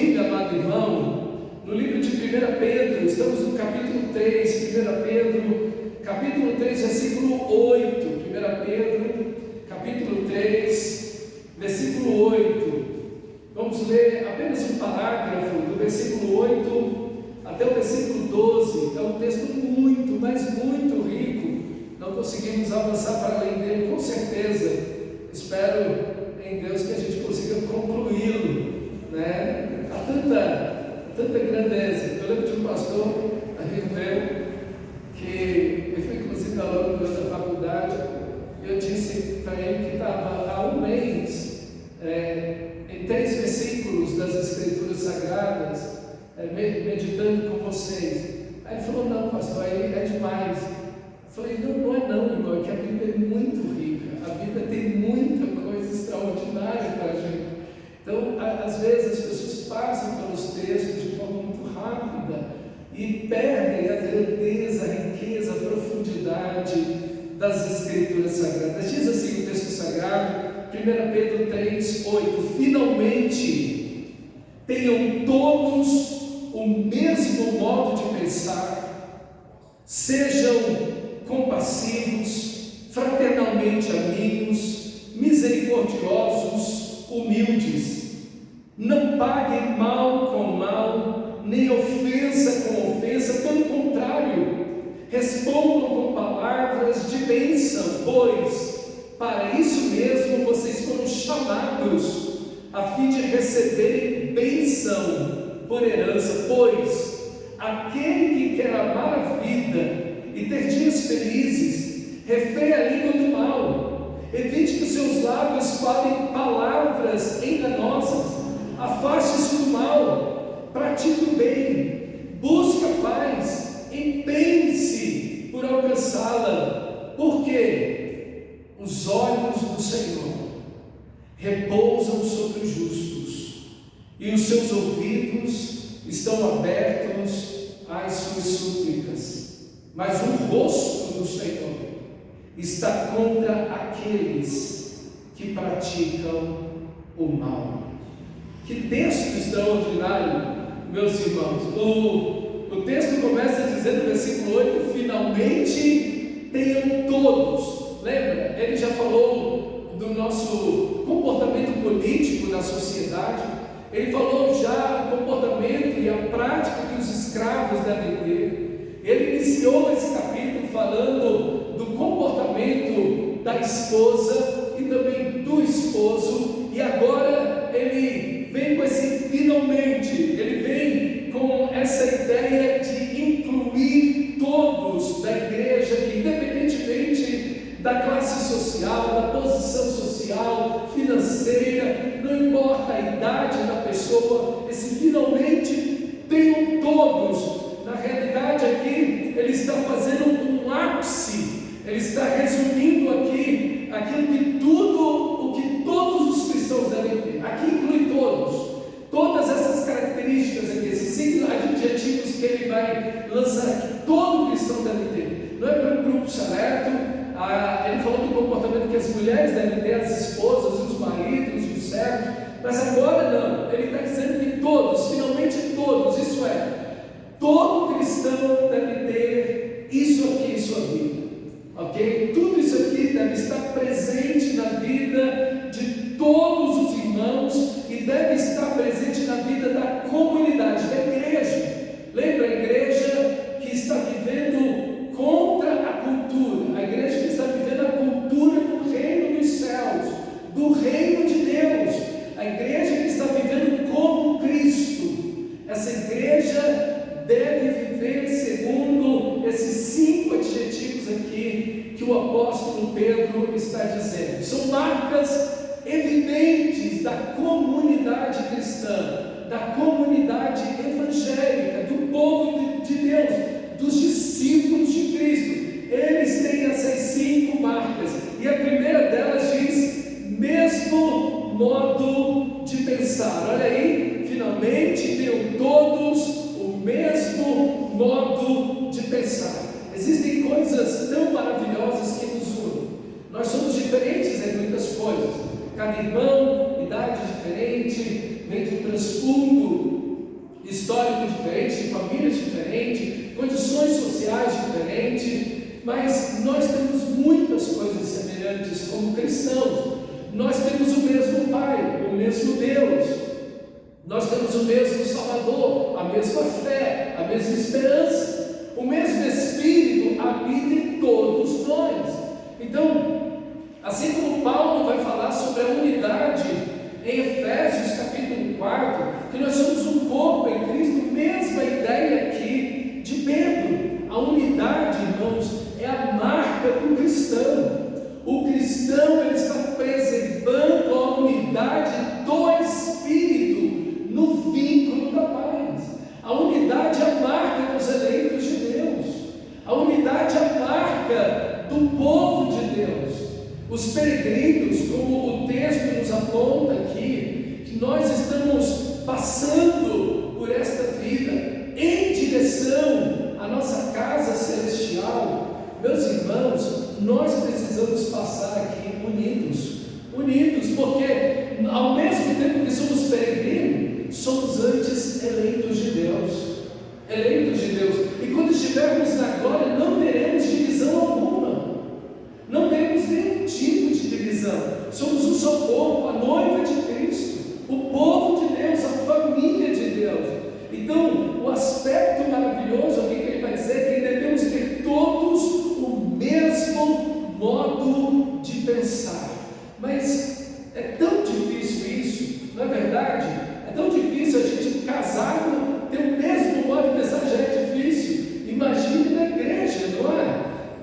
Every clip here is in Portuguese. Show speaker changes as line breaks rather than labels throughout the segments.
hoje, amado irmão, no livro de 1 Pedro, estamos no capítulo 3, 1 Pedro, capítulo 3, versículo 8, 1 Pedro, capítulo 3, versículo 8, vamos ler apenas um parágrafo, do versículo 8 até o versículo 12, é um texto muito, mas muito rico, não conseguimos avançar para além dele, com certeza, espero em Deus que a gente consiga concluí-lo, né? Há tanta grandeza. Eu lembro de um pastor, amigo meu, que ele foi inclusive aluno da faculdade, e eu disse para ele que estava há um mês em 3 versículos das Escrituras Sagradas, meditando com vocês. Aí ele falou: não, pastor, aí é demais. Eu falei: não é não, irmão, é que a Bíblia é muito rica, a Bíblia tem muita coisa extraordinária para a gente. Então, às vezes as pessoas passam pelos textos de forma muito rápida e perdem a grandeza, a riqueza, a profundidade das Escrituras Sagradas. Diz assim o texto sagrado, 1 Pedro 3, 8: finalmente tenham todos o mesmo modo de pensar, sejam compassivos, fraternalmente amigos, misericordiosos, humildes, não paguem mal com mal, nem ofensa com ofensa, pelo contrário, respondam com palavras de bênção, pois para isso mesmo vocês foram chamados, a fim de receberem bênção por herança. Pois aquele que quer amar a vida e ter dias felizes, refreia a língua do mal, evite que seus lábios falem palavras enganosas, afaste-se do mal, pratique o bem, busque a paz, empenhe-se por alcançá-la, porque os olhos do Senhor repousam sobre os justos, e os seus ouvidos estão abertos às suas súplicas, mas o rosto do Senhor está contra aqueles que praticam o mal. Que texto extraordinário, meus irmãos. O texto começa dizendo no versículo 8: finalmente tenham todos. Lembra? Ele já falou do nosso comportamento político na sociedade. Ele falou já do comportamento e a prática que os escravos devem ter. Ele iniciou esse capítulo falando do comportamento da esposa e também do esposo, e agora ele vem com esse finalmente, ele vem com essa ideia de incluir todos da igreja, que independentemente da classe social, da posição social, financeira, não importa a idade da pessoa, esse finalmente tenham todos. Na realidade aqui ele está fazendo um ápice, ele está resumindo aqui aquilo que o que todos os cristãos devem ter. Aqui inclui todas essas características aqui, esses 5 adjetivos que ele vai lançar aqui, todo cristão deve ter. Não é para um grupo seleto. Ele falou do comportamento que as mulheres devem ter, as esposas, os maridos, os servos, mas agora não, ele está dizendo que todos, finalmente todos, isso é, todo cristão deve ter isso aqui em sua vida, ok? Tudo isso aqui deve estar presente na vida de todos os irmãos e deve estar presente na vida da comunidade, da igreja. Lembra, a igreja que está vivendo contra a cultura, a igreja que está vivendo a cultura do reino dos céus, do reino de Deus, a igreja que está vivendo como Cristo. Essa igreja deve viver segundo esses 5 adjetivos aqui que o apóstolo Pedro está dizendo. São marcas evidentes da comunidade cristã, da comunidade evangélica, do povo de Deus, dos discípulos de Cristo. Eles têm essas 5 marcas, e a primeira delas diz: mesmo modo de pensar. Olha aí, finalmente tenham todos o mesmo modo de pensar. Existem coisas tão maravilhosas que nos unem. Nós somos diferentes em muitas coisas, cada irmão, idade diferente, vem de um transfundo histórico diferente, de famílias diferentes, condições sociais diferentes, mas nós temos muitas coisas semelhantes como cristãos. Nós temos o mesmo Pai, o mesmo Deus, nós temos o mesmo Salvador, a mesma fé, a mesma esperança, o mesmo Espírito habita em todos nós. Então, assim como Paulo vai falar sobre a unidade em Efésios capítulo 4, que nós somos um corpo em Cristo, mesma ideia aqui de Pedro. A unidade, irmãos, é a marca do cristão. O cristão, ele está preservando a unidade do Espírito no vínculo da paz. A unidade é a marca dos eleitos de Deus. A unidade é a marca do povo de Deus. Os peregrinos, como o texto nos aponta aqui, que nós estamos passando por esta vida em direção à nossa casa celestial, meus irmãos, nós precisamos passar aqui unidos, porque ao mesmo tempo que somos peregrinos, somos antes eleitos de Deus. E quando estivermos na glória, não teremos divisão alguma, não teremos nenhum tipo de divisão. Somos um só corpo, a noiva de Cristo, o povo de Deus, a família de Deus. Então, o aspecto maravilhoso aqui que ele vai dizer é que devemos ter todos o mesmo modo de pensar. Mas é tão difícil isso, não é verdade? É tão difícil a gente casado ter o mesmo modo de pensar, já é difícil. Imagine na igreja, não é?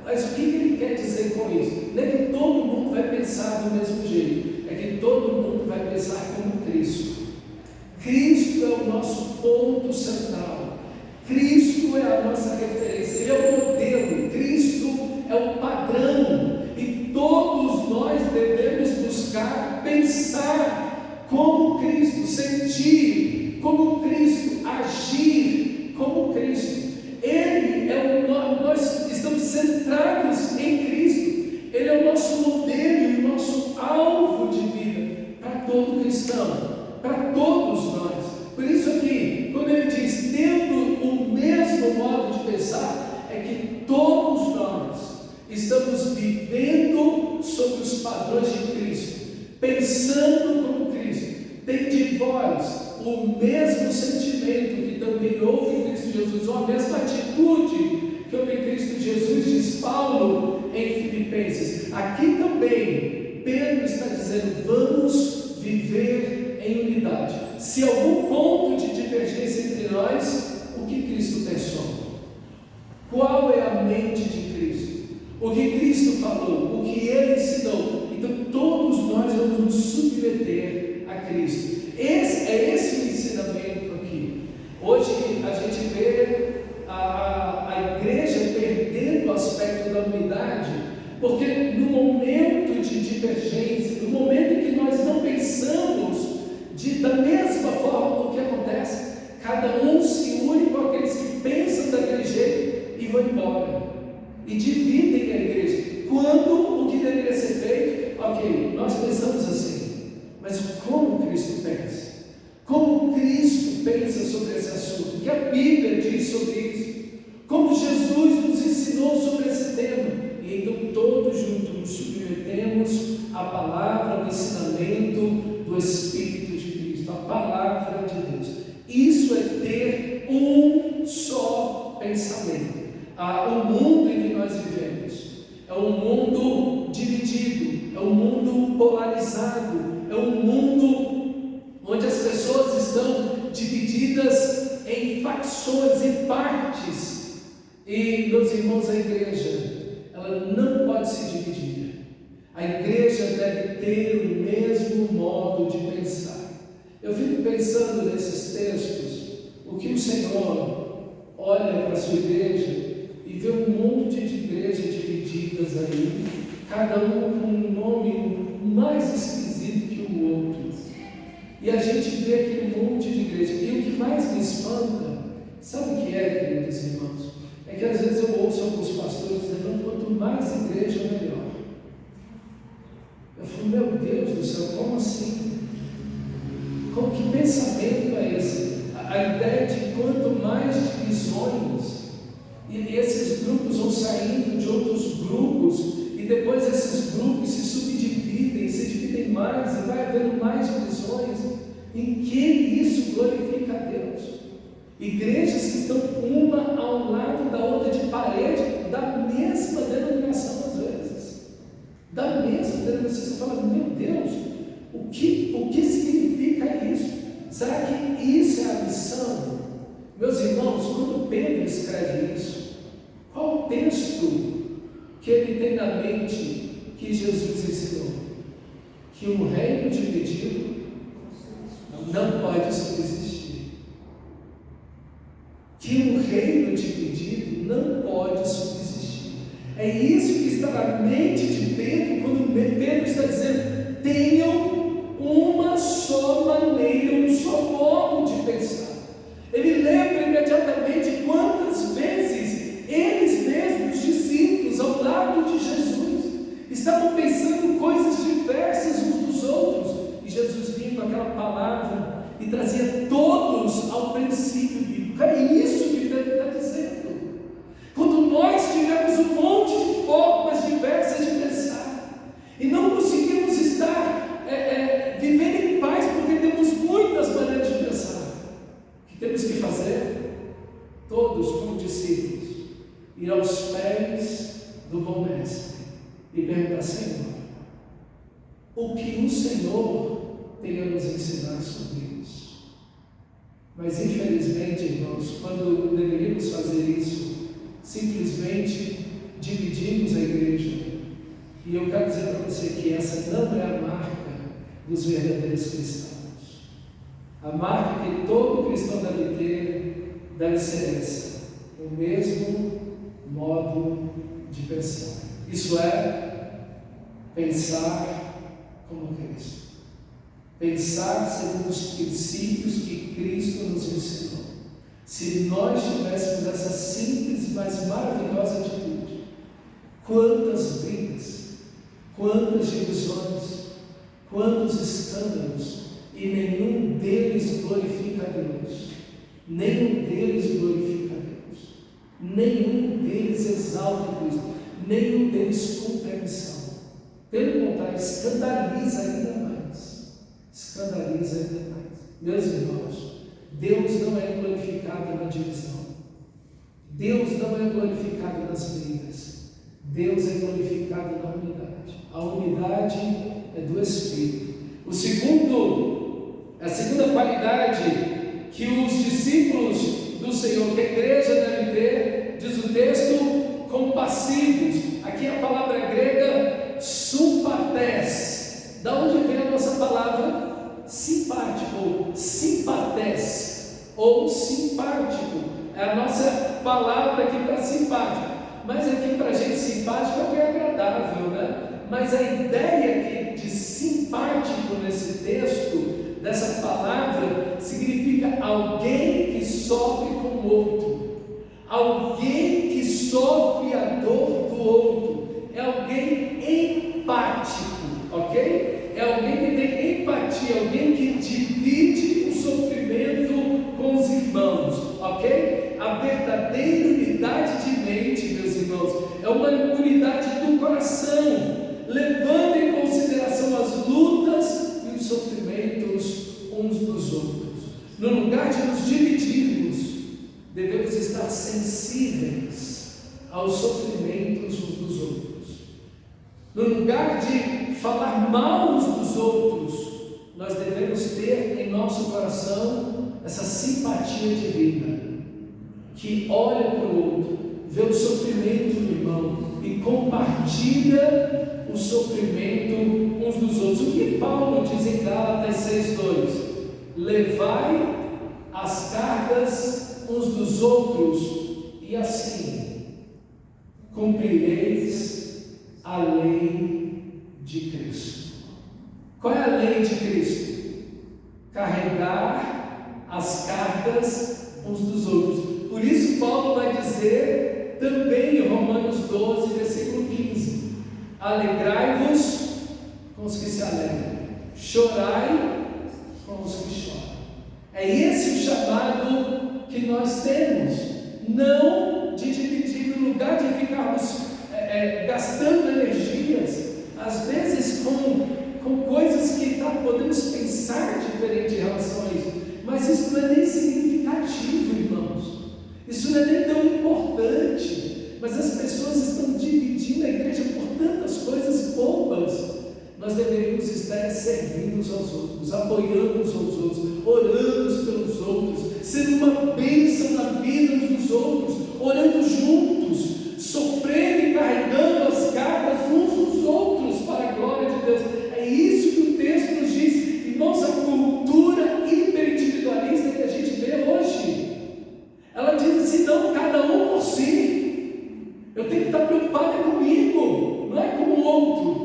Mas o que ele quer dizer com isso? Não é que todo mundo vai pensar do mesmo jeito, é que todo mundo vai pensar como Cristo. Cristo é o nosso ponto central, Cristo é a nossa referência, Ele é o modelo, Cristo é o padrão, e todos nós devemos buscar pensar como Cristo, sentir como Cristo, agir como Cristo. Ele é nós estamos centrados em Cristo, Ele é o nosso modelo e o nosso alvo de vida para todo cristão, para todos nós. Por isso aqui, quando ele diz tendo o mesmo modo de pensar, é que todos nós estamos vivendo sob os padrões de Cristo, pensando como Cristo. Tem de vós o mesmo sentimento que também houve em Cristo Jesus, ou a mesma atitude que houve em Cristo Jesus, diz Paulo em Filipenses. Aqui também Pedro está dizendo, vamos viver em unidade. Se algum ponto de divergência entre nós, o que Cristo pensou? Qual é a mente de Cristo? O que Cristo falou? O que Ele ensinou? Então todos nós vamos nos submeter a Cristo. Esse o ensinamento aqui. Hoje a gente vê a igreja perdendo o aspecto da unidade, porque no momento de divergência, no momento em que nós não pensamos da mesma forma do que acontece, cada um se une com aqueles que pensam daquele jeito e vão embora, e dividem a igreja, quando o que deveria ser feito, ok, nós pensamos assim, mas como Cristo pensa? Como Cristo pensa sobre esse assunto? O que a Bíblia diz sobre isso? Como Jesus nos ensinou sobre esse tema? E então todos juntos nos submetemos à palavra, ao ensinamento do Espírito de Cristo, a palavra de Deus. Isso é ter um só pensamento. O mundo em que nós vivemos é um mundo dividido, é um mundo polarizado, é um mundo onde as pessoas estão divididas em facções, em partes. E, meus irmãos, a igreja, ela não pode se dividir. A igreja deve ter o mesmo modo de pensar. Eu fico pensando nesses textos, o que o Senhor olha para a sua igreja e vê um monte de igrejas divididas aí, cada um com um nome mais esquisito que o outro. E a gente vê aquele monte de igreja. E o que mais me espanta, sabe o que é, queridos irmãos? É que às vezes eu ouço alguns pastores dizendo, quanto mais igreja, melhor. Eu falo, meu Deus do céu, como assim? Que pensamento é esse? A ideia de mais divisões, e esses grupos vão saindo de outros grupos, e depois esses grupos se subdividem, se dividem mais, e vai havendo mais divisões. Em que isso glorifica a Deus? Igrejas que estão uma ao lado da outra, de parede, da mesma denominação às vezes, da mesma denominação. Você fala, meu Deus, o que significa isso? Será que isso é a missão? Meus irmãos, quando Pedro escreve isso, qual o texto que ele tem na mente que Jesus ensinou? Que um reino dividido não pode subsistir. Que um reino dividido não pode subsistir. É isso que está na mente de Pedro, quando Pedro está dizendo: tenham uma só maneira, um só modo de pensar. Ele lembra imediatamente quantas vezes eles mesmos, discípulos, ao lado de Jesus, estavam pensando coisas diversas uns dos outros, e Jesus vinha com aquela palavra e trazia todos ao princípio bíblico. É isso que Pedro está dizendo. Quando nós tivemos um monte de formas diversas de pensar e não conseguimos estar vivendo em paz porque temos muitas maneiras de pensar, o que temos que fazer? Todos como discípulos, ir aos pés do bom mestre e perguntar: Senhor, o que o Senhor tem a nos ensinar sobre isso? Mas infelizmente, irmãos, quando deveríamos fazer isso, simplesmente dividimos a igreja. E eu quero dizer para você que essa não é a marca dos verdadeiros cristãos. A marca que todo cristão deve ter deve ser essa: o mesmo modo de pensar. Isso é, pensar como Cristo. Pensar segundo os princípios que Cristo nos ensinou. Se nós tivéssemos essa simples, mas maravilhosa atitude, quantas brigas, quantas divisões, quantos escândalos, e nenhum deles glorifica a Deus. Nenhum deles glorifica a Deus. Nenhum deles exalta Cristo. Nenhum deles cumpre a missão. Pelo contrário, escandaliza ainda mais. Escandaliza ainda mais. Meus irmãos, Deus não é glorificado na divisão. Deus não é glorificado nas brigas. Deus é glorificado na unidade. A unidade é do Espírito. A segunda qualidade que os discípulos do Senhor, que a igreja deve ter, diz o texto, compassivos. Aqui a palavra grega sympathés. Da onde vem a nossa palavra simpático, ou simpathés, ou simpático? É a nossa palavra aqui para simpático. Mas aqui para a gente simpático é bem agradável, né? Mas a ideia aqui de simpático nesse texto, dessa palavra, significa alguém que sofre com o outro, alguém que sofre a dor do outro, é alguém empático, ok? É alguém que tem empatia, alguém que divide o sofrimento com os irmãos, ok? A verdadeira unidade de mente, meus irmãos, é uma unidade do coração, levando em consideração as lutas e os sofrimentos uns dos outros. No lugar de nos dividirmos, devemos estar sensíveis aos sofrimentos uns dos outros. No lugar de falar mal uns dos outros, nós devemos ter em nosso coração essa simpatia divina, que olha para o outro, vê o sofrimento do irmão e compartilha o sofrimento uns dos outros. O que Paulo diz em Gálatas 6:2? Levai as cargas uns dos outros, e assim cumprireis a lei de Cristo. Qual é a lei de Cristo? Carregar as cargas uns dos outros. Por isso Paulo vai dizer também em Romanos 12, versículo 15: alegrai-vos com os que se alegram, chorai com os que choram. É esse o chamado que nós temos, não de dividir, no lugar de ficarmos gastando energias, às vezes com coisas que podemos pensar diferente em relação a isso, mas isso não é nem significativo, irmãos, isso não é nem tão importante, mas as pessoas estão dividindo a igreja por tantas coisas bobas. Nós deveríamos estar servindo uns aos outros, apoiando uns aos outros, orando pelos outros, sendo uma bênção na vida uns dos outros, orando juntos, sofrendo e carregando as cargas uns dos outros para a glória de Deus. É isso que o texto nos diz, irmãos. A cultura hiperindividualista que a gente vê hoje, ela diz assim: não, cada um por si, eu tenho que estar preocupado comigo, não é com o outro.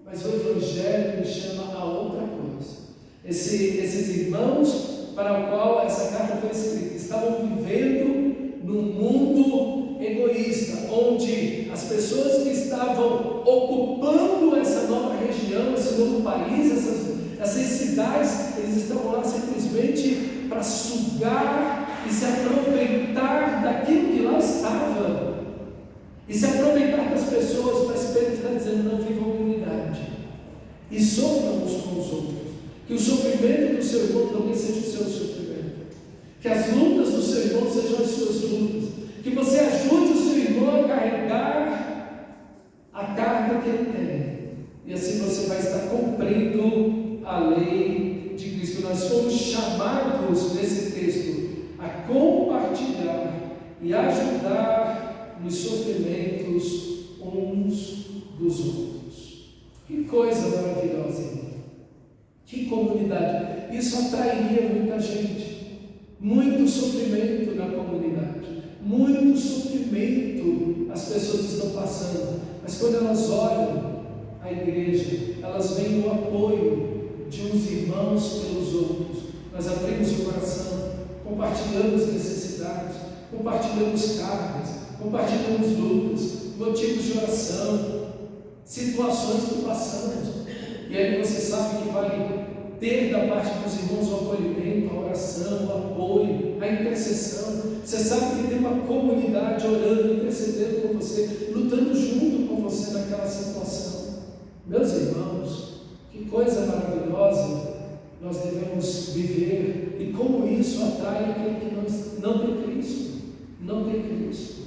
Mas o Evangelho me chama a outra coisa. Esses irmãos para o qual essa carta foi escrita estavam vivendo num mundo egoísta, onde as pessoas que estavam ocupando essa nova região, esse novo país, essas cidades, eles estavam lá simplesmente para sugar e se aproveitar daquilo que lá estava, e se aproveitar das pessoas. Mas Pedro está dizendo: não vivam em unidade e sofram uns com os outros, que o sofrimento do seu irmão também seja o seu sofrimento, que as lutas do seu irmão sejam as suas lutas, que você ajude o seu irmão a carregar a carga que ele tem, e assim você vai estar cumprindo a lei de Cristo. Nós fomos chamados nesse texto a compartilhar e ajudar nos sofrimentos uns dos outros. Que coisa maravilhosa, irmão. Que comunidade. Isso atrairia muita gente. Muito sofrimento na comunidade, muito sofrimento as pessoas estão passando, mas quando elas olham a igreja, elas veem o apoio de uns irmãos pelos outros. Nós abrimos o coração, compartilhamos necessidades, compartilhamos cargas, compartilhamos lutas, motivos de oração, situações que passamos, e aí você sabe que vai ter da parte dos irmãos o acolhimento, a oração, o apoio, a intercessão. Você sabe que tem uma comunidade orando, intercedendo com você, lutando junto com você naquela situação. Meus irmãos, que coisa maravilhosa nós devemos viver, e como isso atrai aquele que não tem Cristo, não tem Cristo.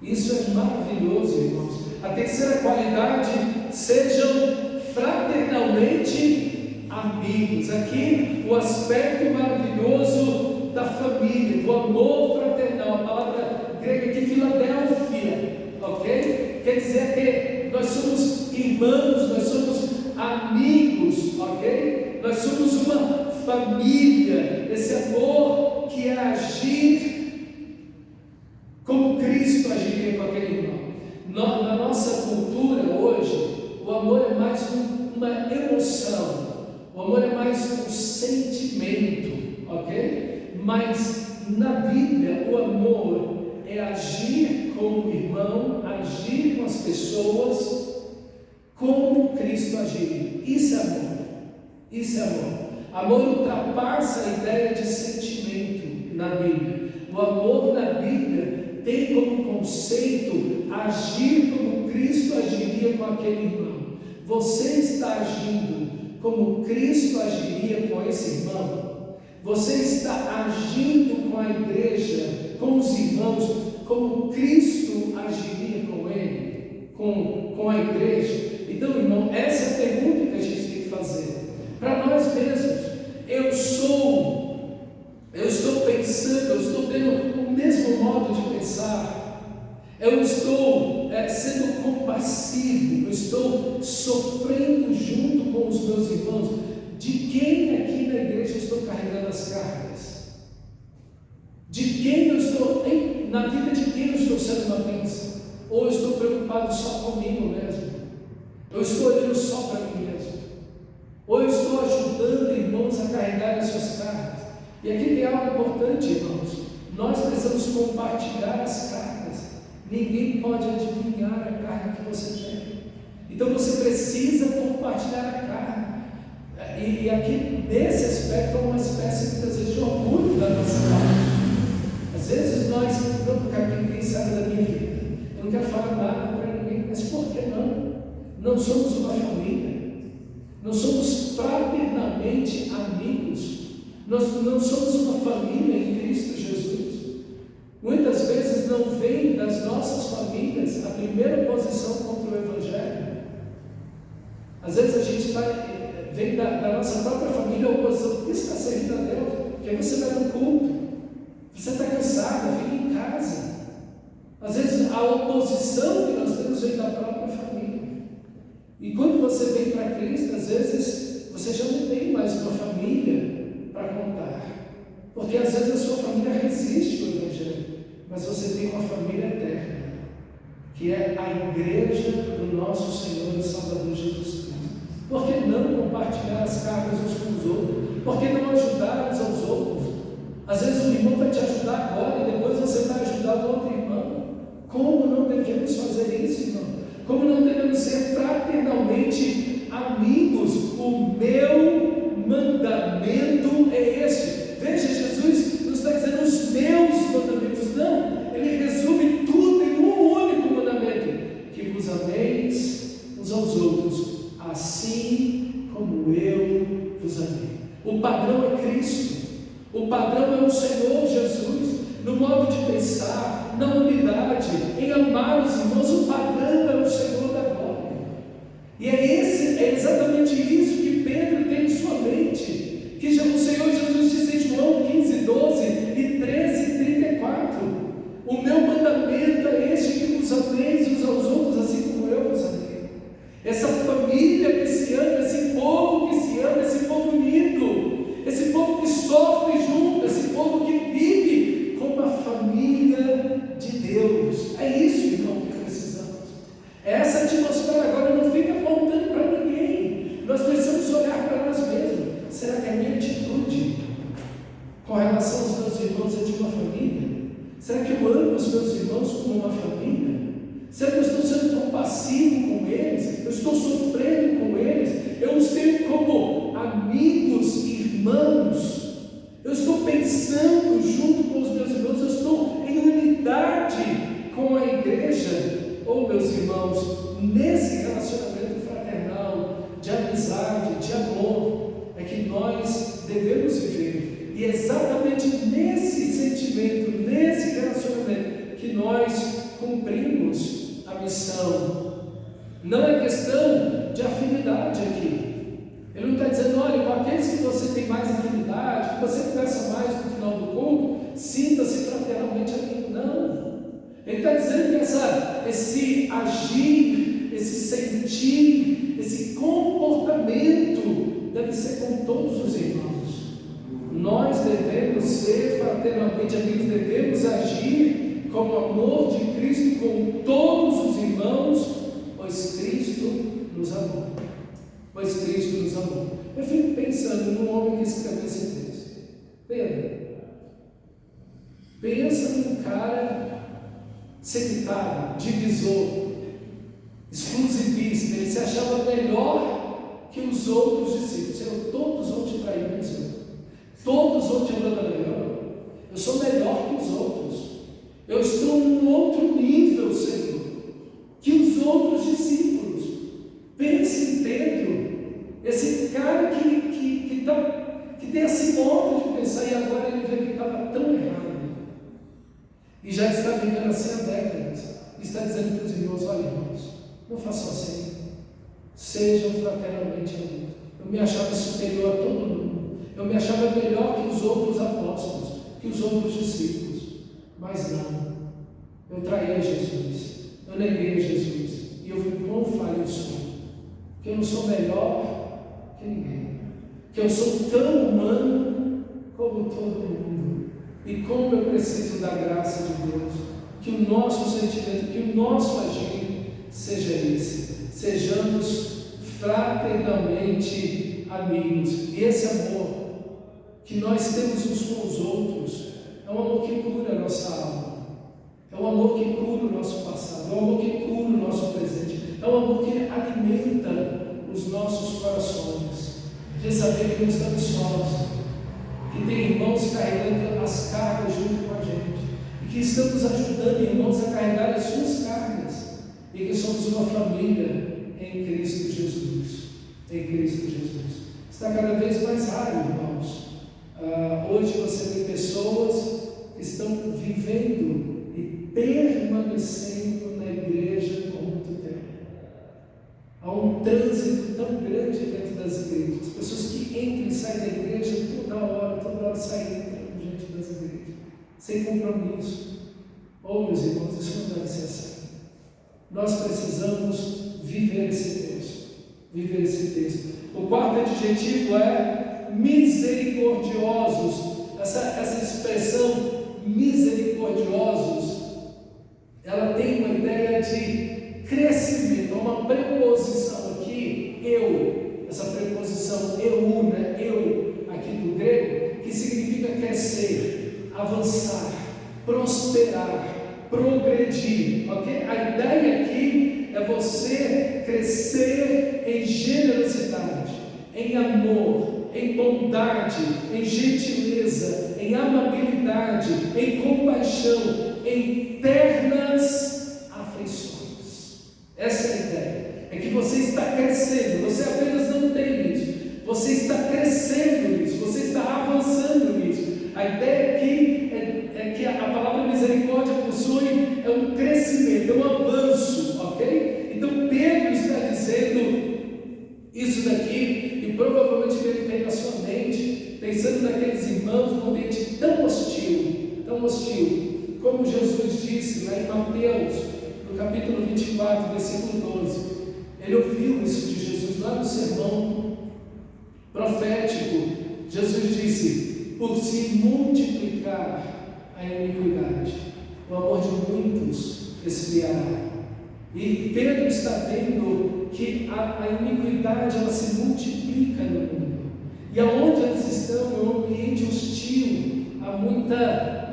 Isso é maravilhoso, irmãos. A terceira qualidade: sejam fraternalmente amigos. Aqui o aspecto maravilhoso da família, do amor fraternal. A palavra grega aqui, Filadélfia, ok? Quer dizer que nós somos irmãos, nós somos amigos, ok? Nós somos uma família. Esse amor que é agir como Cristo agiria com aquele irmão. Na nossa cultura hoje, o amor é mais uma emoção, o amor é mais um sentimento, ok? Mas na Bíblia, o amor é agir como irmão, agir com as pessoas como Cristo agiria. Isso é amor. Isso é amor. Amor ultrapassa a ideia de sentimento na Bíblia. O amor na Bíblia tem como conceito agir como Cristo agiria com aquele irmão. Você está agindo como Cristo agiria com esse irmão? Você está agindo com a igreja, com os irmãos, como Cristo agiria com ele, com a igreja? Então, irmão, essa é a pergunta que a gente tem que fazer para nós mesmos. Eu estou pensando, eu estou tendo o mesmo modo de pensar, eu estou sendo compassivo, eu estou sofrendo junto com os meus irmãos. De quem aqui na igreja eu estou carregando as cargas? De quem eu estou, na vida de quem eu estou sendo uma bênção? Ou eu estou preocupado só comigo mesmo? Eu estou olhando só para mim mesmo? Ou eu estou ajudando irmãos a carregar as suas cargas? E aqui tem algo importante, irmãos. Nós precisamos compartilhar as cargas. Ninguém pode adivinhar a carga que você tem. Então você precisa compartilhar a carga. E aqui, nesse aspecto, há uma espécie, muitas vezes, de orgulho da nossa parte. não somos uma família, não somos fraternalmente amigos, nós não somos uma família em Cristo Jesus. Muitas vezes não vem das nossas famílias a primeira posição contra o Evangelho. Às vezes a gente vem da nossa própria família a oposição. Por que você está servindo a Deus? Porque você vai no culto, você está cansado, fica em casa. Às vezes a oposição que nós temos vem da própria família. E quando você vem para Cristo, às vezes você já não tem mais uma família para contar. Porque às vezes a sua família resiste ao Evangelho, mas você tem uma família eterna, que é a igreja do nosso Senhor e Salvador Jesus Cristo. Por que não compartilhar as cargas uns com os outros? Por que não ajudar uns aos outros? Às vezes o irmão vai te ajudar agora e depois você vai ajudar o outro irmão. Como não devemos fazer isso, irmão? Como não devemos ser fraternalmente amigos? O meu mandamento é este. Veja, Jesus não está dizendo os meus mandamentos, não. Ele resume tudo em um único mandamento: que vos ameis uns aos outros, assim como eu vos amei. O padrão é Cristo, o padrão é o Senhor Jesus, no modo de pensar, na unidade, em amar os irmãos. O padrão é o Senhor da glória. E é exatamente isso que Pedro tem em sua mente, que o Senhor Jesus disse em João 15, 12 e 13 e 34: o meu mandamento é este, que vos ameis uns aos outros, assim como eu vos amei. Essa família que se ama, esse povo que se ama, esse povo unido, esse povo que sofre junto, esse povo que vive como a família de Deus. É isso, irmão, que precisamos. Essa atmosfera agora não fica apontando para ninguém. Nós precisamos olhar para nós mesmos. Será que a minha atitude com relação aos meus irmãos é de uma família? Será que eu amo os meus irmãos como uma família? Será que eu estou sendo compassivo com eles? Eu estou sofrendo com eles? Eu os tenho como amigos, irmãos? Eu estou pensando junto com os meus irmãos? Eu estou em unidade com a igreja? Ou, meus irmãos, nesse relacionamento fraternal, de amizade, de amor, é que nós devemos viver. E é exatamente nesse sentimento, nesse relacionamento, que nós cumprimos a missão. Não é questão de afinidade aqui. Ele não está dizendo: olha, com aqueles que você tem mais afinidade, que você conversa mais no final do culto, sinta-se fraternalmente amigo. Não. Ele está dizendo que esse agir, esse sentir, esse comportamento deve ser com todos os irmãos. Nós devemos ser fraternalmente amigos, devemos agir com o amor de Cristo com todos os irmãos, pois Cristo nos amou. Pois Cristo nos amou. Eu fico pensando no homem que escreveu esse texto, Pedro. Pensa num cara sectário, divisor, exclusivista. Ele se achava melhor que os outros discípulos. Senhor, todos vão te trair, Senhor. Todos vão te abandonar. Eu sou melhor que os outros. Eu estou num outro nível, Senhor, que os outros discípulos. Pense em Pedro, esse cara que tem esse modo de pensar, e agora ele vê que estava tão errado. E já está vivendo assim há décadas. E está dizendo para os irmãos: olha, irmãos, não façam assim. Sejam fraternalmente amigos. Eu me achava superior a todo mundo. Eu me achava melhor que os outros apóstolos, que os outros discípulos. Mas não. Eu traí a Jesus. Eu neguei a Jesus. E eu vi quão falho eu sou. Que eu não sou melhor que ninguém. Que eu sou tão humano como todo mundo. E como eu preciso da graça de Deus. Que o nosso sentimento, que o nosso agir seja esse. Sejamos fraternalmente amigos. E esse amor que nós temos uns com os outros é um amor que cura a nossa alma. É um amor que cura o nosso passado. É um amor que cura o nosso presente. É um amor que alimenta os nossos corações. De saber que não estamos sós. Que tem irmãos carregando as cargas junto com a gente. E que estamos ajudando irmãos a carregar as suas cargas. E que somos uma família em Cristo Jesus. Em Cristo Jesus. Está cada vez mais raro, irmãos. Hoje você tem pessoas que estão vivendo e permanecendo na igreja por muito tempo. Há um trânsito tão grande dentro das igrejas. Pessoas que entram e saem da igreja toda hora saem e entram diante das igrejas, sem compromisso. Meus irmãos, isso não deve ser assim. Nós precisamos viver esse texto. Viver esse texto. O quarto adjetivo é misericordiosos. Essa expressão misericordiosos, ela tem uma ideia de crescimento, uma preposição aqui, eu, essa preposição eu, né? Eu, aqui do grego, que significa crescer, avançar, prosperar, progredir, ok? A ideia aqui é você crescer em generosidade, em amor, em bondade, em gentileza, em amabilidade, em compaixão, em ternas afeições. Essa é a ideia. É que você está crescendo, você apenas não tem isso, você está crescendo nisso, você está avançando nisso. A ideia aqui é que a palavra misericórdia possui um crescimento, um avanço, ok? Então Pedro está dizendo isso daqui, e provavelmente ele tem na sua mente, pensando naqueles irmãos num ambiente tão hostil, como Jesus disse lá em Mateus, no capítulo 24, versículo 12. Ele ouviu isso de Jesus lá no sermão profético. Jesus disse: por se multiplicar a iniquidade, o amor de muitos esfriará. E Pedro está vendo que a iniquidade ela se multiplica no mundo. E aonde eles estão é um ambiente hostil, há muita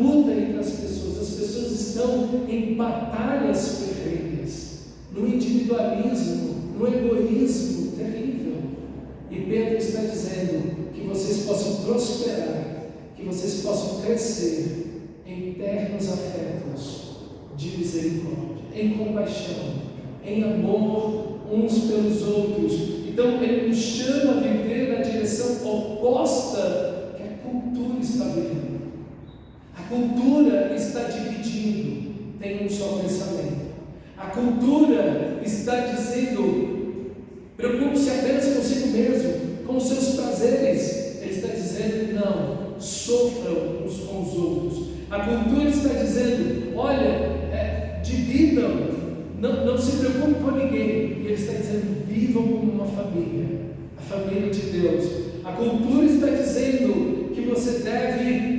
luta entre as pessoas. As pessoas estão em batalhas ferrenhas, no individualismo, no egoísmo terrível. E Pedro está dizendo que vocês possam prosperar, que vocês possam crescer em ternos afetos de misericórdia, em compaixão, em amor uns pelos outros. Então ele nos chama a viver na direção oposta que a cultura está vivendo. A cultura está dividindo, tem um só pensamento. A cultura está dizendo: preocupe-se apenas consigo mesmo, com os seus prazeres. Ele está dizendo: não, sofram uns com os outros. A cultura está dizendo: olha, dividam, não se preocupe com ninguém. E ele está dizendo: vivam como uma família, a família de Deus. A cultura está dizendo que você deve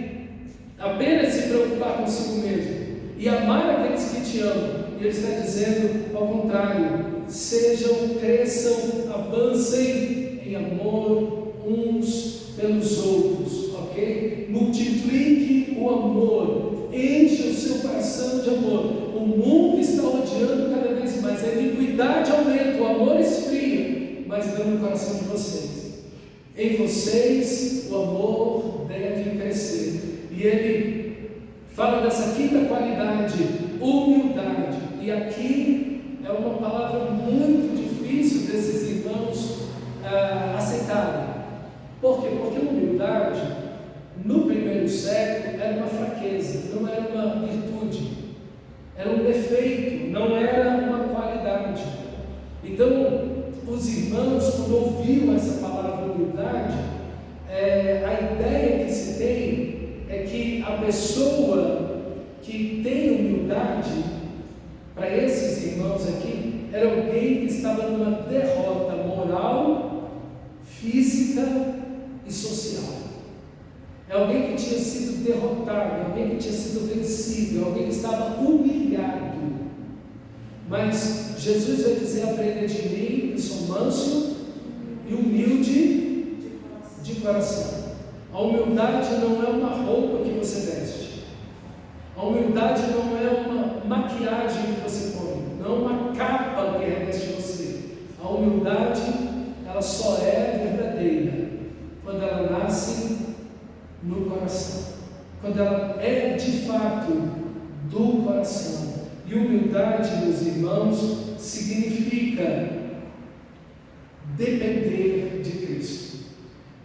apenas se preocupar consigo mesmo e amar aqueles que te amam. E ele está dizendo ao contrário: cresçam, avancem em amor uns pelos outros, ok? Multiplique o amor, enche o seu coração de amor. O mundo está odiando cada vez mais, a iniquidade aumenta, o amor esfria, mas não no coração de vocês. Em vocês o amor deve crescer. E ele fala dessa quinta qualidade, humildade. E aqui é uma palavra muito difícil desses irmãos aceitarem. Por quê? Porque humildade, no primeiro século, era uma fraqueza, não era uma virtude, era um defeito, não era uma qualidade. Então, os irmãos, quando ouviram essa palavra humildade, a ideia que se tem é que a pessoa que tem humildade, para esses irmãos aqui, era alguém que estava numa derrota moral, física e social. É alguém que tinha sido derrotado, alguém que tinha sido vencido, alguém que estava humilhado. Mas Jesus vai dizer: aprenda de mim, que sou manso e humilde de coração. A humildade não é uma roupa que você veste. A humildade não é uma maquiagem que você põe, não é uma capa que reveste você. A humildade, ela só é verdadeira quando ela nasce no coração, quando ela é de fato do coração. E humildade, meus irmãos, significa depender de Cristo,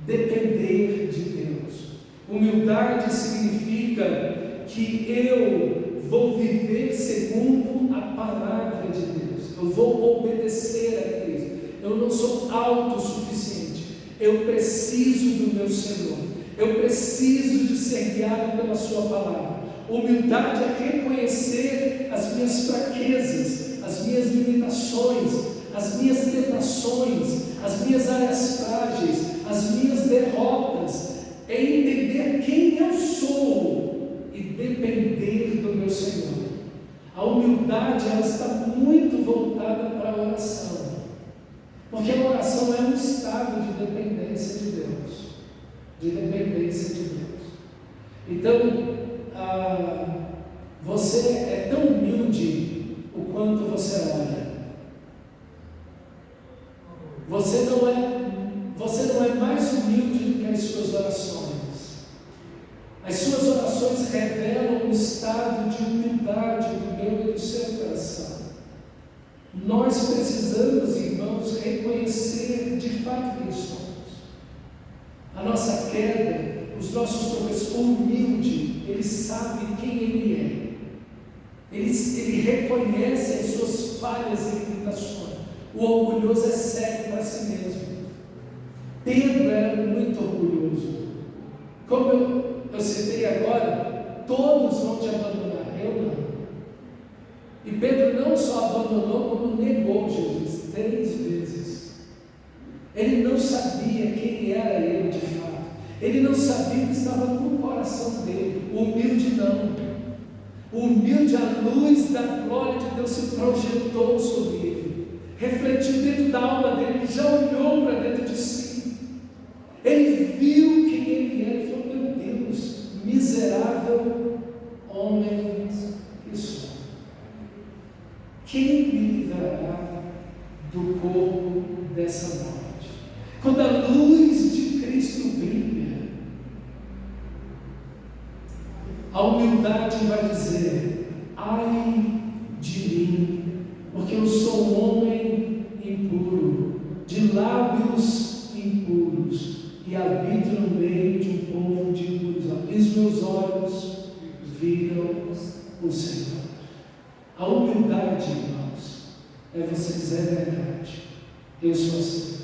depender de Deus. Humildade significa que eu vou viver segundo a palavra de Deus, eu vou obedecer a Cristo. Eu não sou autossuficiente, eu preciso do meu Senhor, eu preciso de ser guiado pela Sua palavra. Humildade é reconhecer as minhas fraquezas, as minhas limitações, as minhas tentações, as minhas áreas frágeis, as minhas derrotas. É entender quem eu sou e depender do meu Senhor. A humildade, ela está muito voltada para a oração, porque a oração é um estado de dependência de Deus, de dependência de Deus. Então, você é tão humilde o quanto você ora. Você não é mais humilde do que as suas orações. As suas orações revelam um estado de humildade do meu e do seu coração. Nós precisamos, irmãos, reconhecer de fato quem somos. A nossa queda, os nossos tropeços. O humilde, ele sabe quem ele é. Ele reconhece as suas falhas e limitações. O orgulhoso é cego para si mesmo. Pedro era muito orgulhoso. Como eu citei agora, todos vão te abandonar, eu não. E Pedro não só abandonou, como negou Jesus 3 vezes. Ele não sabia quem era ele de fato. Ele não sabia o que estava no coração dele. O humilde não. O humilde, a luz da glória de Deus se projetou sobre ele, refletiu dentro da alma dele. Ele já olhou para dentro de si. Ele viu quem ele era e falou: meu Deus, miserável homem que sou. Quem me livrará do corpo dessa morte? Quando a luz de Cristo brilha, a humildade vai dizer: ai de mim, porque eu sou um homem impuro, de lábios impuros, e habito no meio de um povo de impuros. E os meus olhos viram o Senhor. A humildade, irmãos, é você dizer a verdade. Eu sou assim.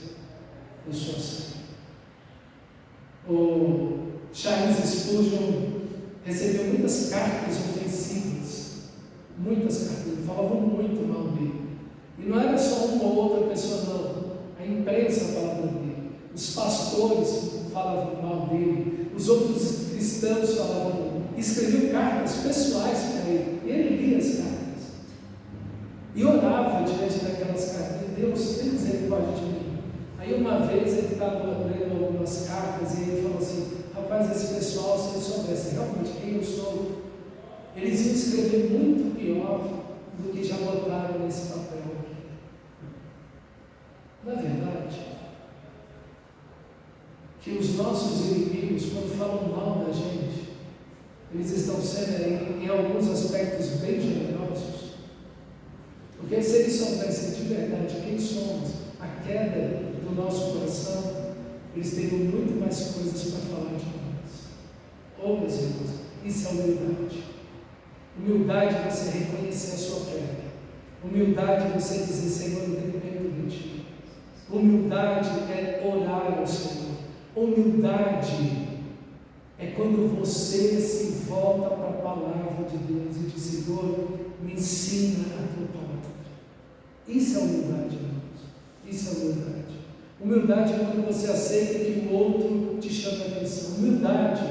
Eu sou assim. O Charles Spurgeon recebeu muitas cartas ofensivas. Muitas cartas. Ele falava muito mal dele. E não era só uma ou outra pessoa, não. A imprensa falava dele. Os pastores falavam mal dele. Os outros cristãos falavam dele. Escreviam cartas pessoais para ele. E ele lia as cartas. E orava diante daquelas cartas. Deus, tem misericórdia de mim. Aí uma vez ele estava lendo algumas cartas e ele falou assim: rapaz, esse pessoal, se eles soubessem realmente quem eu sou, eles iam escrever muito pior do que já botaram nesse papel aqui. Não é verdade que os nossos inimigos, quando falam mal da gente, eles estão sendo em alguns aspectos bem generosos? Porque se eles soubessem de verdade quem somos, a queda do nosso coração, eles teriam muito mais coisas para falar de nós. Oh, meus irmãos, isso é humildade. Humildade é você reconhecer a sua queda. Humildade é você dizer: Senhor, eu dependo de Ti. Humildade é orar ao Senhor. Humildade é quando você se volta para a palavra de Deus e diz: Senhor, me ensina a Tua palavra. Isso é humildade, irmãos. Isso é humildade. Humildade é quando você aceita que o outro te chama a atenção. Humildade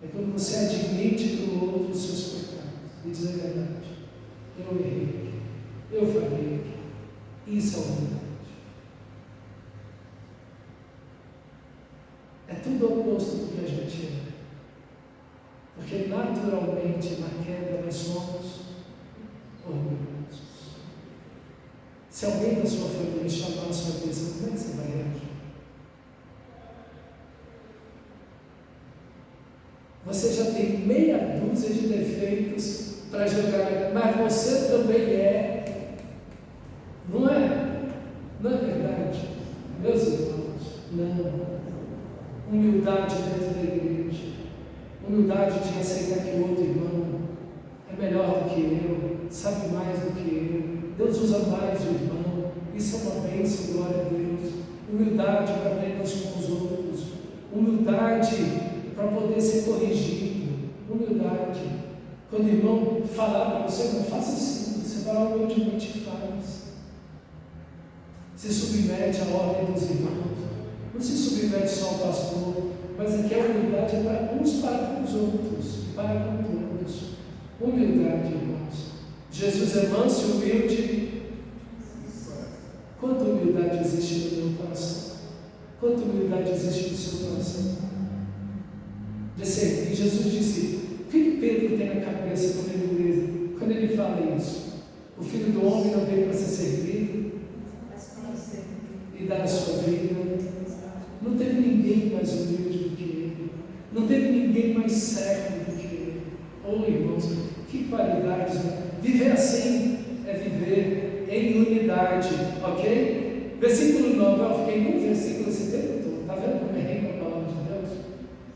é quando você admite do outro os seus pecados e diz a verdade: eu errei, eu falhei. Isso é humildade. É tudo o oposto do que a gente é. Porque naturalmente na queda nós somos orgulhosos. Se alguém da sua família chamar a sua atenção, como é que você vai reagir? Você já tem meia dúzia de defeitos para jogar, mas você também é. Não é? Não é verdade? Meus irmãos, não. Humildade dentro da igreja. Humildade de aceitar que o outro irmão é melhor do que eu, sabe mais do que eu. Deus usa mais o irmão. Isso é uma bênção, glória a Deus. Humildade para aprender uns com os outros. Humildade para poder ser corrigido. Humildade. Quando o irmão falar para você, não faça assim. Você vai lá humildemente e faz. Se submete à ordem dos irmãos. Não se submete só ao pastor, mas aqui a humildade é para uns para com os outros, para com todos. Humildade, irmãos. Jesus é manso e humilde. Quanta humildade existe no meu coração? Quanta humildade existe no seu coração? De servir. Jesus disse: o que Pedro tem na cabeça quando ele fala isso? O Filho do Homem não veio para ser servido e dar a sua vida. Não teve ninguém mais humilde do que ele. Não teve ninguém mais servo do que ele. Oh, irmãos, que qualidades, né? Viver assim é viver em unidade, ok? Versículo 9, eu fiquei num versículo esse tempo todo, está vendo como é rico a palavra de Deus?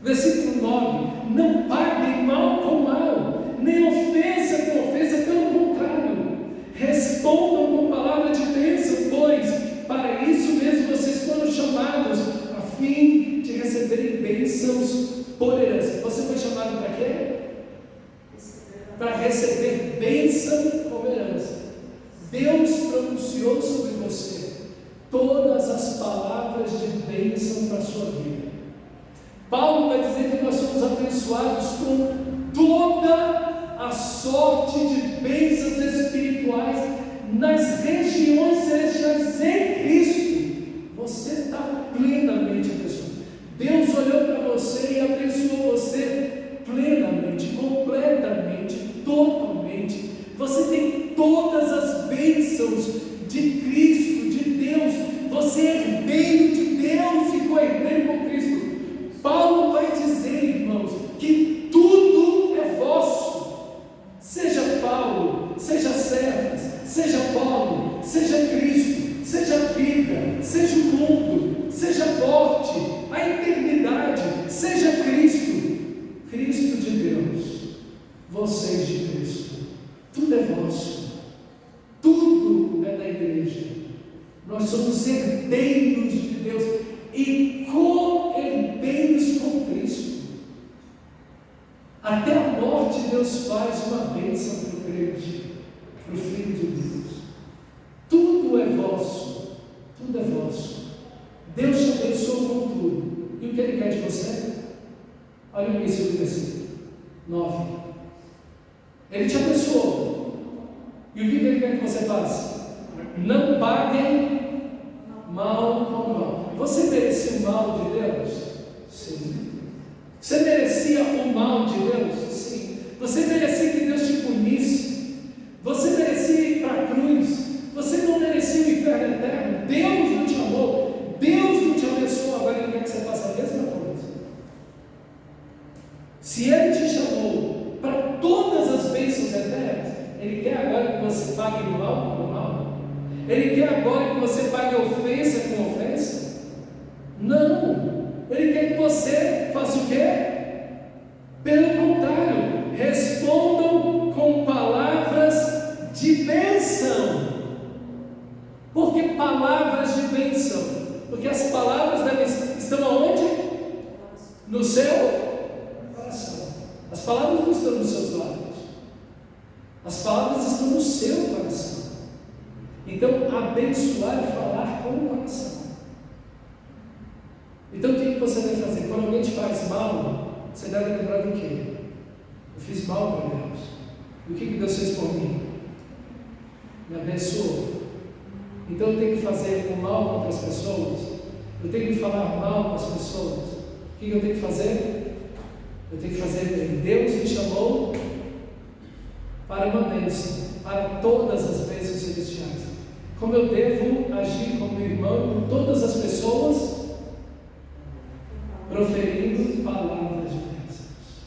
Versículo 9, não paguem mal com mal, nem ofensa com ofensa, pelo contrário, respondam com palavra de bênção, pois para isso mesmo vocês foram chamados, a fim de receberem bênçãos por herança. Você foi chamado para quê? Para receber bênção como herança. Deus pronunciou sobre você todas as palavras de bênção para a sua vida. Paulo vai dizer que nós somos abençoados com toda a sorte de bênçãos espirituais nas regiões celestiais em Cristo. Você está plenamente abençoado. Deus olhou para você e abençoou você plenamente, completamente, totalmente. Você tem todas as bênçãos de Cristo, de Deus. Você é herdeiro de Deus e co-herdeiro com Cristo. Paulo vai dizer, irmãos, que tudo é vosso. Seja Paulo, seja Cefas, seja Paulo, seja Cristo, seja a vida, seja o mundo, seja a morte, a eternidade, seja Cristo, Cristo de Deus, vocês de Cristo, tudo é vosso, tudo é da igreja. Nós somos herdeiros de Deus e co-herdeiros com Cristo. Até a morte Deus faz uma bênção para o crente, para o Filho de Deus. Tudo é vosso, tudo é vosso. Deus te abençoou com tudo. E o que Ele quer de você? Olha o início do versículo 9. Ele te abençoou. E o que Ele quer que você faça? Não paguem mal com mal. Você merecia o mal de Deus? Sim. Você merecia o mal de Deus? Sim. Você merecia que Deus te punisse? Você merecia ir para a cruz? Você não merecia o inferno eterno? Deus não te amou? Deus não te abençoou? Agora Ele quer que você faça a mesma coisa. Se Ele te chamou para todas as bênçãos eternas, Ele quer agora que você pague mal com mal? Ele quer agora que você pague ofensa com ofensa? Não. Ele quer que você faça o quê? Pelo contrário, respondam com palavras de bênção. Por que palavras de bênção? Porque as palavras estão aonde? No seu coração. As palavras não estão nos seus lábios. As palavras estão no seu coração. Então, abençoar é falar com o coração. Então, o que você deve fazer? Quando alguém te faz mal, você deve lembrar do quê? Eu fiz mal para Deus. E o que Deus fez por mim? Me abençoou. Então, eu tenho que fazer o mal contra as pessoas? Eu tenho que falar mal com as pessoas? O que eu tenho que fazer? Eu tenho que fazer bem. Deus me chamou para uma bênção, para todas as bênçãos celestiais. Como eu devo agir como irmão com todas as pessoas? Proferindo palavras de bênçãos.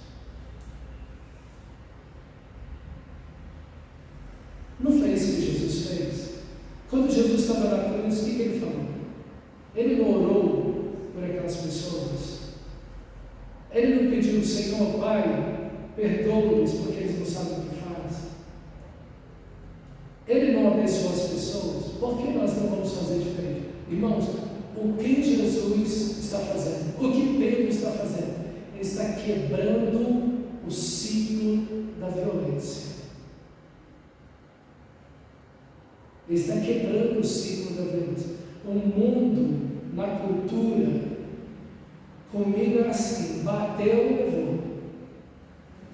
Quando Jesus estava na cruz, o que ele falou? Ele não orou por aquelas pessoas. Ele não pediu, Senhor, Pai, perdoa-lhes porque eles não sabem o que fazem. Ele não abençoou as pessoas. Por que nós não vamos fazer diferente? Irmãos, o que Jesus está fazendo? O que Pedro está fazendo? Ele está quebrando o ciclo da violência. Ele está quebrando o ciclo da violência. O mundo, na cultura, comigo é assim: bateu, levou.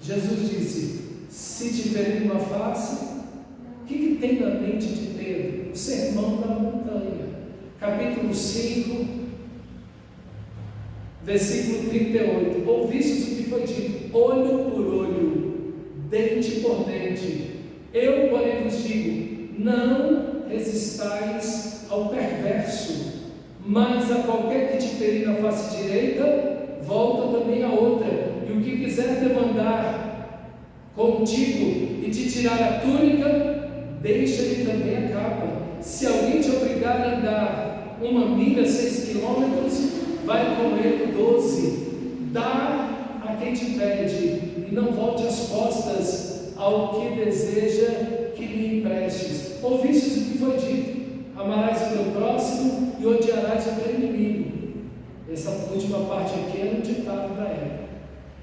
Jesus disse: se te ferir uma face, o que tem na mente de Pedro? O sermão da montanha, capítulo 5, versículo 38. Ouvistes o que foi dito, olho por olho, dente por dente. Eu, porém, vos digo: não resistais ao perverso, mas a qualquer que te ferir na face direita, volta também a outra. E o que quiser demandar contigo e te tirar a túnica, deixa-lhe também a capa. Se alguém te obrigar a andar 1 milha, 6 quilômetros, vai com ele 12. Dá a quem te pede, e não volte as costas ao que deseja que lhe emprestes. Ouvistes o que foi dito: amarás o teu próximo e odiarás o teu inimigo. Essa última parte aqui é um ditado da época.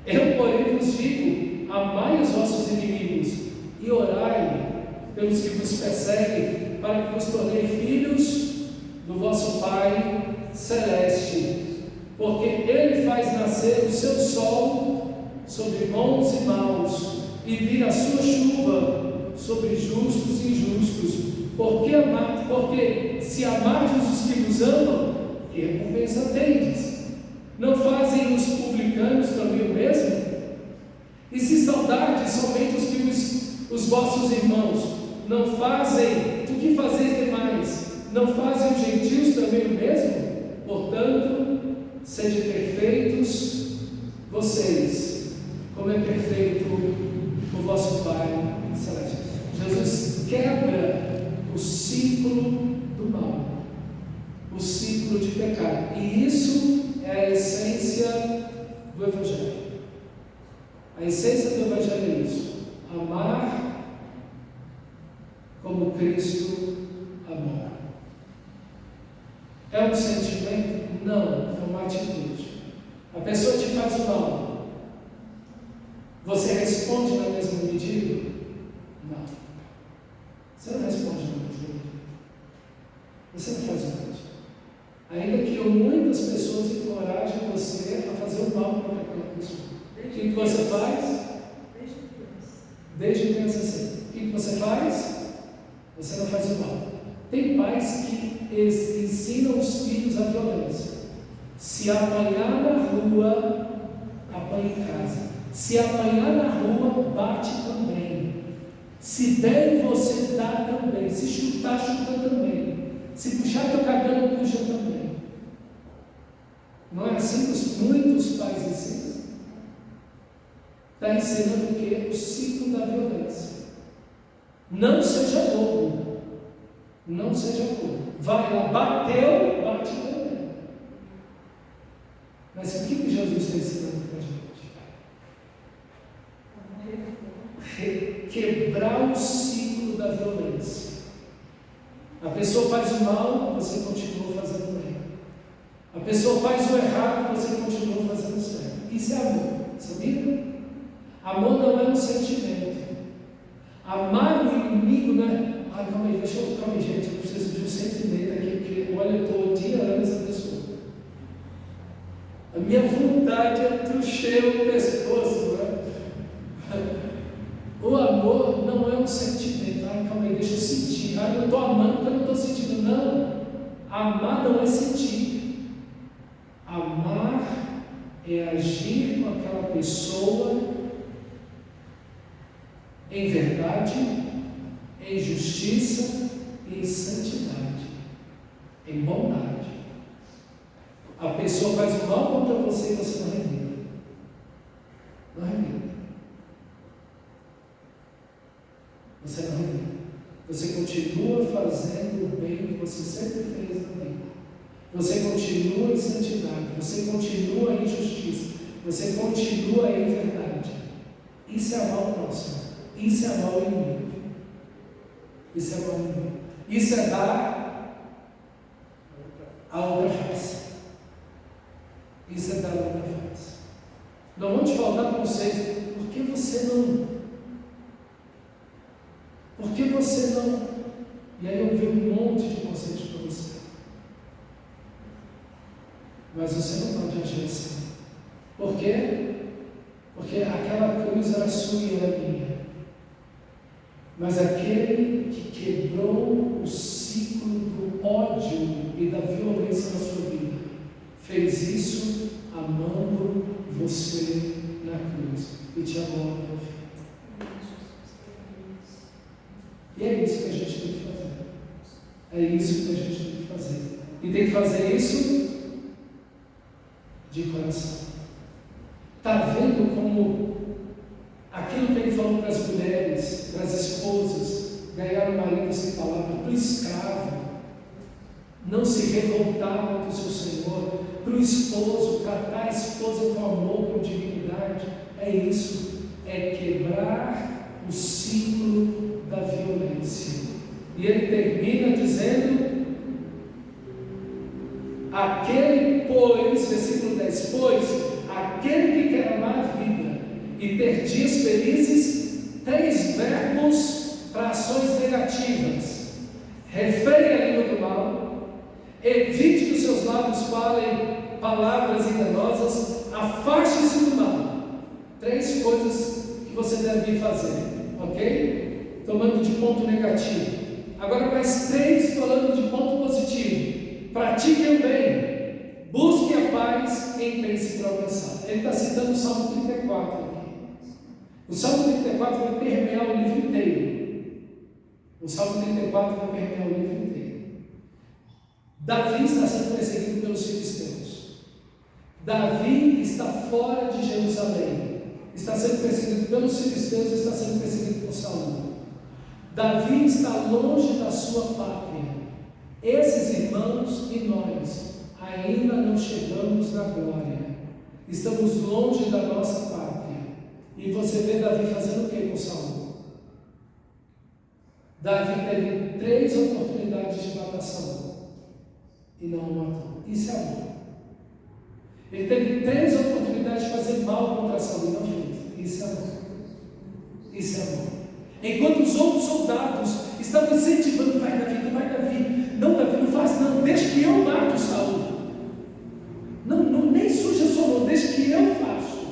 Eu, porém, vos digo: amai os vossos inimigos e orai pelos que vos perseguem, para que vos tornei filhos do vosso Pai Celeste. Porque Ele faz nascer o seu sol sobre bons e maus, e vira a sua chuva sobre justos e injustos. Porque se amardes os que vos amam, que recompensa tendes? Não fazem os publicanos também o mesmo? E se saudardes somente os vossos irmãos, não fazem? O que fazeis demais? Não fazem os gentios também o mesmo? Portanto, sede perfeitos vocês, como é perfeito o vosso Pai Celeste. Jesus quebra o ciclo do mal, o ciclo de pecado, e isso é a essência do Evangelho. A essência do Evangelho é isso: amar como Cristo amou. É um sentimento? Não, é uma atitude. A pessoa te faz o mal, você responde na mesma medida? Não. Você não responde na mesma medida. Você não faz o mal. Ainda que muitas pessoas encorajem você a fazer o mal para aquela pessoa. O que você faz? Desde criança assim. O que você faz? Você não faz o mal. Tem pais que ensinam os filhos a violência. Se apanhar na rua, apanha em casa. Se apanhar na rua, bate também. Se der em você, dá também. Se chutar, chuta também. Se puxar teu cabelo, puxa também. Não é assim que muitos pais ensinam? Está ensinando o quê? O ciclo da violência. Não seja bobo. Não seja bobo. Vai lá, bateu, bate também. Mas o que Jesus está ensinando para a gente? Quebrar o ciclo da violência. A pessoa faz o mal, você continua fazendo o bem. A pessoa faz o errado, você continua fazendo o certo. Isso é amor, sabia? Amor não é um sentimento. Amar o inimigo não é... calma aí, gente, eu preciso de um sentimento aqui, porque olha, eu estou odiando essa pessoa. A minha vontade é truxer o pescoço, né? O amor não é um sentimento. Calma aí, deixa eu sentir. Eu estou amando porque eu não estou sentindo. Não. Amar não é sentir. Amar é agir com aquela pessoa em verdade, em justiça e em santidade, em bondade. A pessoa faz o mal contra você e você não revida. Não revida. Você não revida. Você continua fazendo o bem que você sempre fez na vida. Você continua em santidade. Você continua em justiça. Você continua em verdade. Isso é amar o próximo. Isso é amar o inimigo. Isso é amar o inimigo. Isso é dar a outra face. Isso é dar a outra face. Não vão te faltar conselhos. Por que você não? Por que você não? E aí eu vi um monte de conselhos para você. Mas você não pode agir assim. Por quê? Porque aquela cruz era sua e era minha. Mas aquele que quebrou o ciclo do ódio e da violência na sua vida, fez isso amando você na cruz e te amou até o fim. E é isso que a gente tem que fazer. É isso que a gente tem que fazer. E tem que fazer isso de coração. Está vendo como aquilo que ele falou para as mulheres, para as esposas, ganhar o marido sem palavra, para o escravo, não se revoltar contra o seu Senhor, para o esposo, tratar a esposa com amor, com dignidade, é isso, é quebrar o ciclo da violência. E ele termina dizendo, aquele, pois, versículo 10, pois, aquele que quer amar a vida e ter dias felizes, 3 verbos para ações negativas. Refreie a língua do mal, evite que os seus lábios falem palavras enganosas, afaste-se do mal. 3 coisas que você deve fazer, ok? Tomando de ponto negativo. Agora mais 3 falando de ponto positivo. Pratique o bem, busque a paz e pense para alcançar. Ele está citando o Salmo 34 aqui. O Salmo 34 vai permear o livro inteiro. O Salmo 34 vai permear o livro inteiro. Davi está sendo perseguido pelos filisteus. Davi está fora de Jerusalém. Está sendo perseguido pelos filisteus e está sendo perseguido por Saul. Davi está longe da sua pátria. Esses irmãos e nós ainda não chegamos na glória. Estamos longe da nossa pátria. E você vê Davi fazendo o que com Saul? Davi teve 3 oportunidades de matar Saul e não o matou. Isso é amor. Ele teve 3 oportunidades de fazer mal contra Saul e não fez. Isso é amor. Isso é amor. Enquanto os outros soldados estavam incentivando, vai Davi, não Davi, não faz não, deixa que eu mato Saul. Não, nem suja sua mão, deixa que eu faço.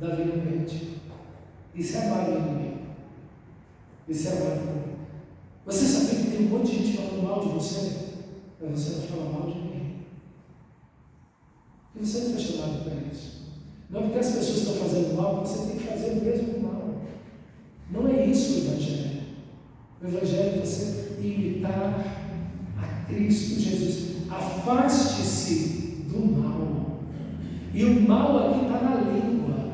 Davi não mente. Isso é amar o inimigo. Isso é amar o inimigo. Você sabia que tem um monte de gente falando mal de você, mas você não fala mal de ninguém. E você não foi chamado para isso. Não é porque as pessoas estão fazendo mal, você tem que fazer o mesmo mal. Não é isso o Evangelho. O Evangelho é você imitar a Cristo Jesus. Afaste-se do mal. E o mal aqui está na língua.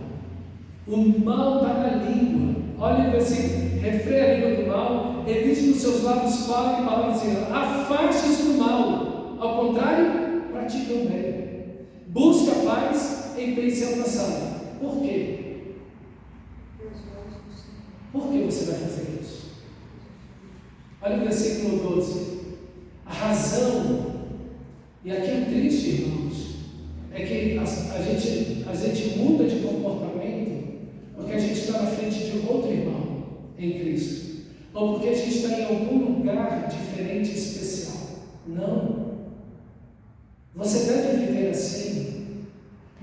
O mal está na língua. Olha o versículo. Refreia a língua do mal. Evite que os seus lábios falem palavras enganosas. Afaste-se do mal. Ao contrário, pratique o bem. Busque a paz em pense alcançada. Por quê? Por que você vai fazer isso? Olha o versículo 12. A razão, e aqui é triste, irmãos, é que a gente muda de comportamento porque a gente está na frente de outro irmão em Cristo, ou porque a gente está em algum lugar diferente e especial. Não. Você deve viver assim.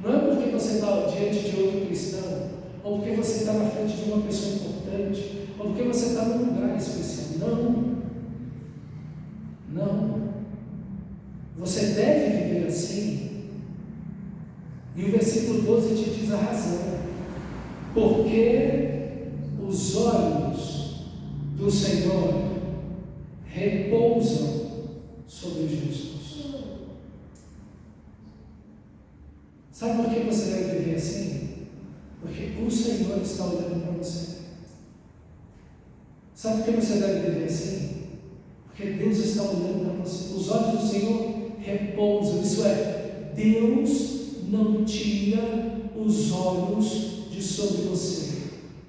Não é porque você está diante de outro cristão, ou porque você está na frente de uma pessoa importante, ou porque você está num lugar especial. Não. Não. Você deve viver assim. E o versículo 12 te diz a razão. Porque os olhos do Senhor repousam sobre os justos. Sabe por que você deve viver assim? Porque o Senhor está olhando para você. Sabe por que você deve viver assim? Porque Deus está olhando para você. Os olhos do Senhor repousam. Isso é, Deus não tira os olhos de sobre você.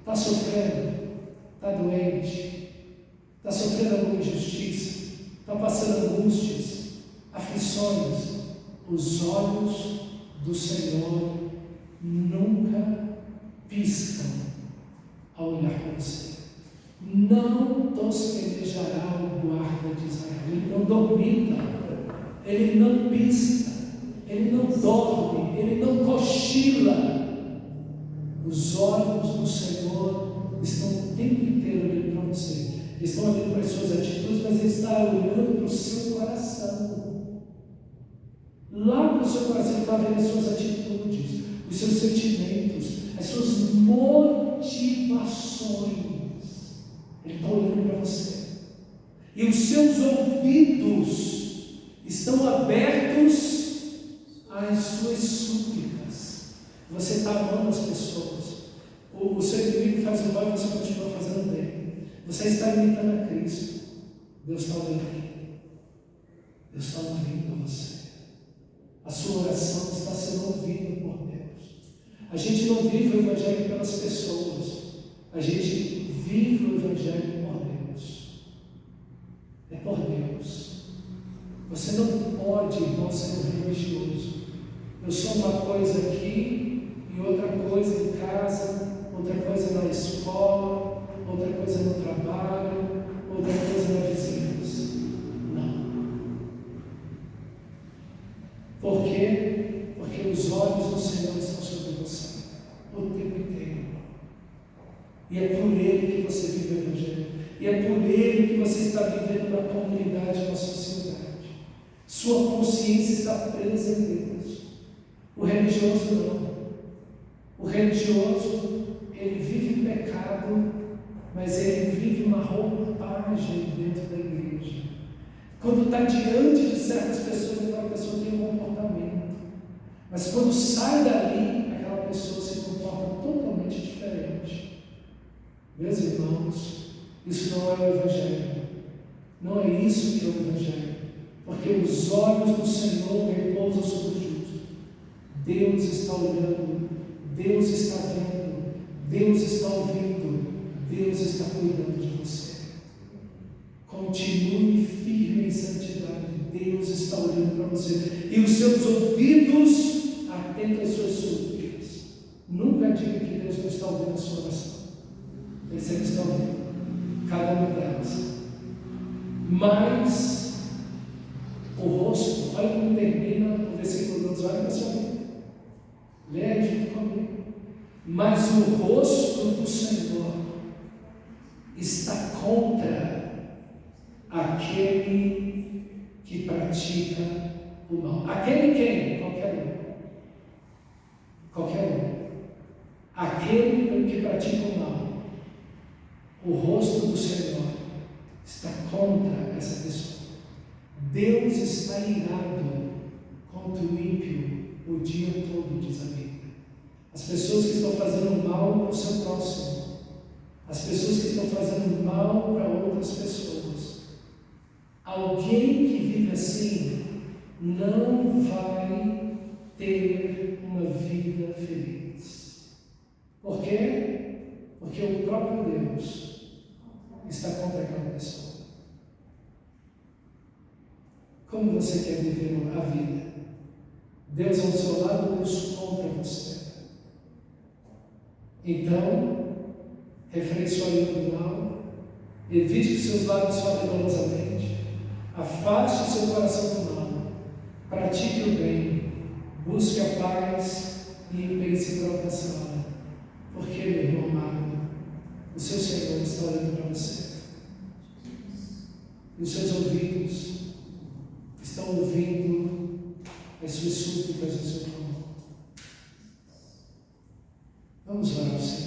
Está sofrendo? Está doente? Está sofrendo alguma injustiça? Está passando angústias, aflições? Os olhos do Senhor nunca piscam ao olhar para você. Não tosquenejará o guarda de Israel. Ele não dormita, ele não pisca, ele não dorme, ele não cochila. Os olhos do Senhor estão o tempo inteiro olhando para você. Eles estão olhando para as suas atitudes, mas ele está olhando para o seu coração. Lá para o seu coração ele está vendo as suas atitudes, os seus sentimentos, as suas motivações. Ele está olhando para você. E os seus ouvidos estão abertos às suas súplicas. Você está amando as pessoas. O seu inimigo faz o mal e você continua fazendo bem. Você está imitando a Cristo. Deus está olhando. Deus está ouvindo você. A sua oração está sendo ouvida por Deus. A gente não vive o Evangelho pelas pessoas. A gente vive o Evangelho por Deus. É por Deus. Você não pode, irmão, ser um religioso. Eu sou uma coisa aqui e outra coisa em casa, outra coisa na escola, outra coisa no trabalho, outra coisa na vizinhança. Não. Por quê? Porque os olhos do Senhor estão sobre você o tempo inteiro. E é por Ele que você vive o Evangelho. E é por Ele que você está vivendo na comunidade, na sociedade. Sua consciência está presa em Deus. O religioso não. O religioso, ele vive pecado, mas ele vive uma roupagem dentro da igreja. Quando está diante de certas pessoas, aquela pessoa tem um comportamento. Mas quando sai dali, aquela pessoa se comporta totalmente diferente. Meus irmãos, isso não é o Evangelho. Não é isso que é o Evangelho. Porque os olhos do Senhor repousam sobre o justo. Deus está olhando, Deus está vendo, Deus está ouvindo, Deus está cuidando de você. Continue firme em santidade. Deus está olhando para você. E os seus ouvidos atentam às suas súplicas. Nunca diga que Deus não está ouvindo a sua oração. Ele sempre está ouvindo cada uma delas. Mas o rosto, olha como termina o versículo 12, olha para sua vida. Leia junto comigo. Mas o rosto do Senhor está contra aquele que pratica o mal. Aquele quem? Qualquer um. Qualquer um. Aquele que pratica o mal. O rosto do Senhor está contra essa pessoa. Deus está irado contra o ímpio o dia todo, diz a Bíblia. As pessoas que estão fazendo mal para o seu próximo. As pessoas que estão fazendo mal para outras pessoas. Alguém que vive assim não vai ter uma vida feliz. Por quê? Porque o próprio Deus está contra aquela pessoa. Como você quer viver a vida? Deus ao seu lado, Deus contra você. Então, refreie sua língua do mal, evite que seus lábios falem dolosamente, afaste o seu coração do mal, pratique o bem, busque a paz e empenhe-se para alcançá-la. Porque, meu irmão amado, o seu Senhor está olhando para você. E os seus ouvidos estão ouvindo as suas súplicas no seu nome. Vamos orar ao Senhor.